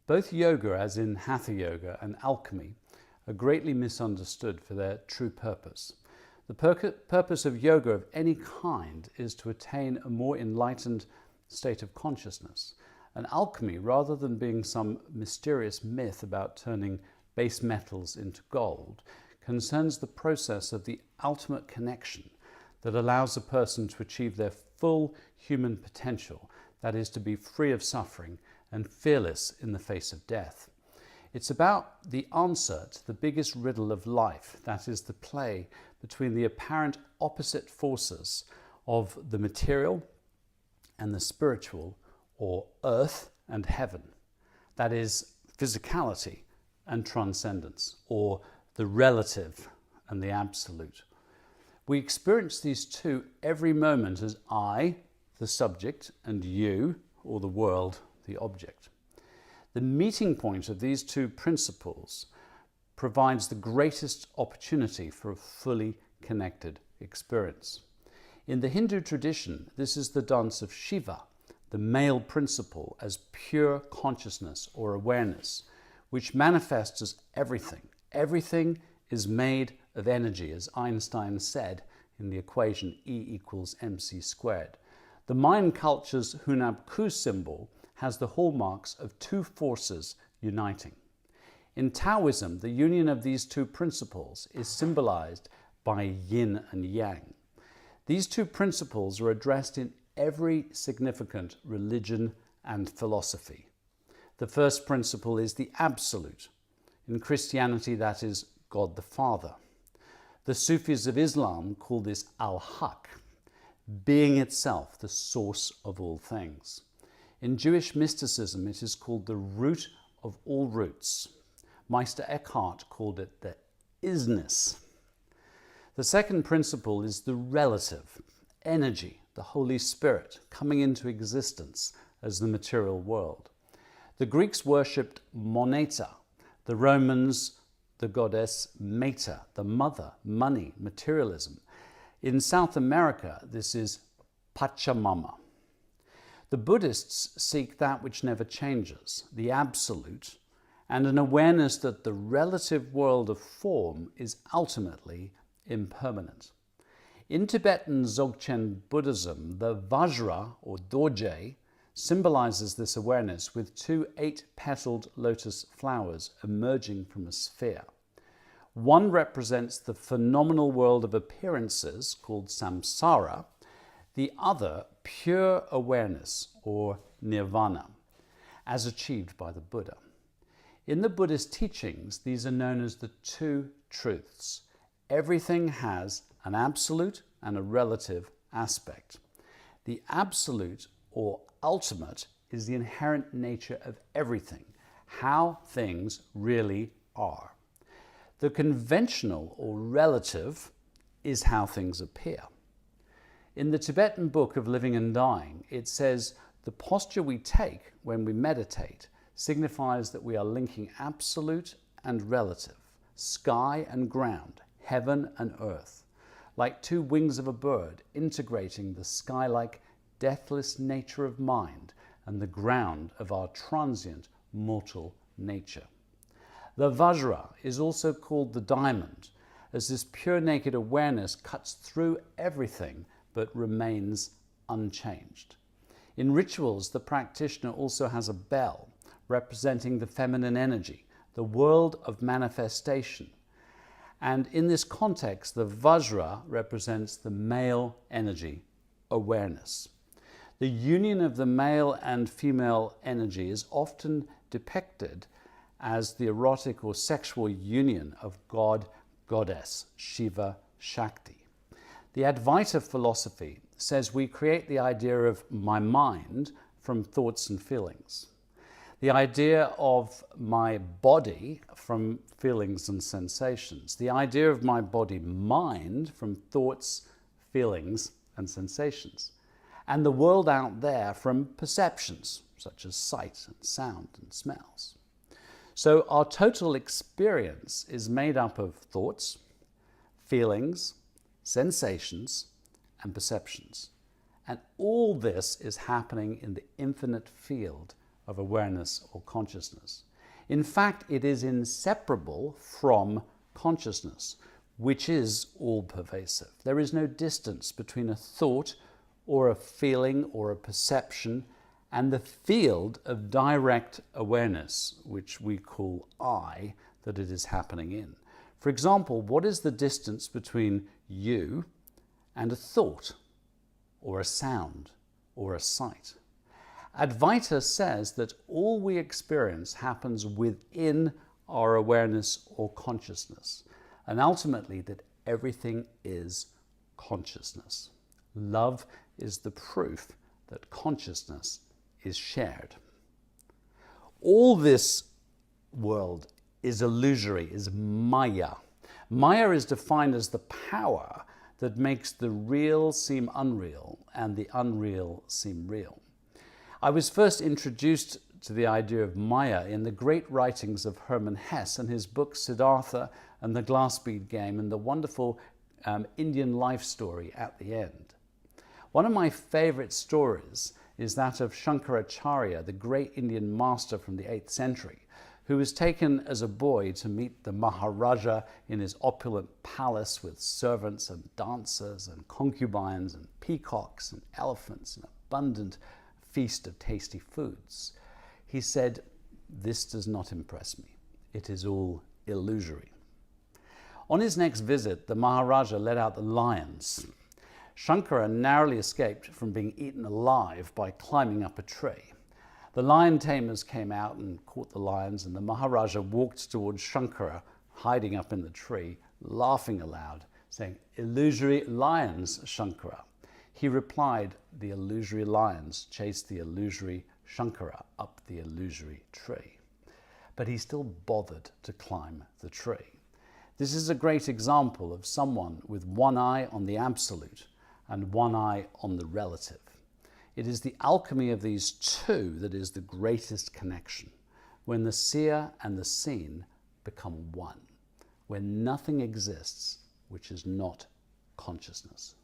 Both yoga, as in hatha yoga, and alchemy are greatly misunderstood for their true purpose. The purpose of yoga of any kind is to attain a more enlightened state of consciousness. And alchemy, rather than being some mysterious myth about turning base metals into gold, concerns the process of the ultimate connection that allows a person to achieve their full human potential, that is, to be free of suffering and fearless in the face of death. It's about the answer to the biggest riddle of life, that is, the play between the apparent opposite forces of the material and the spiritual, or earth and heaven, that is, physicality and transcendence, or the relative and the absolute. We experience these two every moment as I, the subject, and you, or the world, the object. The meeting point of these two principles provides the greatest opportunity for a fully connected experience. In the Hindu tradition, this is the dance of Shiva, the male principle, as pure consciousness or awareness, which manifests as everything. Everything is made of energy, as Einstein said in the equation E = mc². The Mayan culture's Hunabku symbol has the hallmarks of two forces uniting. In Taoism, the union of these two principles is symbolized by yin and yang. These two principles are addressed in every significant religion and philosophy. The first principle is the absolute. In Christianity, that is God the Father. The Sufis of Islam call this al-Haq, being itself, the source of all things. In Jewish mysticism, it is called the root of all roots. Meister Eckhart called it the isness. The second principle is the relative, energy, the Holy Spirit coming into existence as the material world. The Greeks worshipped Moneta, the Romans the goddess Mater, the mother, money, materialism. In South America, this is Pachamama. The Buddhists seek that which never changes, the absolute, and an awareness that the relative world of form is ultimately impermanent. In Tibetan Dzogchen Buddhism, the Vajra, or Dorje, symbolizes this awareness with two 8-petaled lotus flowers emerging from a sphere. One represents the phenomenal world of appearances, called samsara, the other pure awareness, or nirvana, as achieved by the Buddha. In the Buddhist teachings, these are known as the two truths. Everything has an absolute and a relative aspect. The absolute, or ultimate, is the inherent nature of everything, how things really are. The conventional, or relative, is how things appear. In the Tibetan Book of Living and Dying, it says, the posture we take when we meditate signifies that we are linking absolute and relative, sky and ground, heaven and earth, like two wings of a bird, integrating the sky-like deathless nature of mind and the ground of our transient mortal nature. The Vajra is also called the diamond, as this pure naked awareness cuts through everything but remains unchanged. In rituals, the practitioner also has a bell representing the feminine energy, the world of manifestation. And in this context, the Vajra represents the male energy, awareness. The union of the male and female energy is often depicted as the erotic or sexual union of God, Goddess, Shiva, Shakti. The Advaita philosophy says we create the idea of my mind from thoughts and feelings, the idea of my body from feelings and sensations, the idea of my body-mind from thoughts, feelings, and sensations, and the world out there from perceptions, such as sight and sound and smells. So our total experience is made up of thoughts, feelings, sensations, and perceptions. And all this is happening in the infinite field of awareness or consciousness. In fact, it is inseparable from consciousness, which is all-pervasive. There is no distance between a thought or a feeling or a perception and the field of direct awareness, which we call I, that it is happening in. For example, what is the distance between you and a thought or a sound or a sight? Advaita says that all we experience happens within our awareness or consciousness, and ultimately that everything is consciousness. Love is the proof that consciousness is shared. All this world is illusory, is Maya. Maya is defined as the power that makes the real seem unreal and the unreal seem real. I was first introduced to the idea of Maya in the great writings of Hermann Hesse and his book Siddhartha and the Glass Bead Game and the wonderful Indian life story at the end. One of my favorite stories is that of Shankaracharya, the great Indian master from the 8th century, who was taken as a boy to meet the Maharaja in his opulent palace with servants and dancers and concubines and peacocks and elephants and abundant feast of tasty foods. He said, "This does not impress me. It is all illusory." On his next visit, the Maharaja let out the lions. Shankara narrowly escaped from being eaten alive by climbing up a tree. The lion tamers came out and caught the lions, and the Maharaja walked towards Shankara, hiding up in the tree, laughing aloud, saying, "Illusory lions, Shankara." He replied, "The illusory lions chased the illusory Shankara up the illusory tree." But he still bothered to climb the tree. This is a great example of someone with one eye on the absolute and one eye on the relative. It is the alchemy of these two that is the greatest connection, when the seer and the seen become one, when nothing exists which is not consciousness.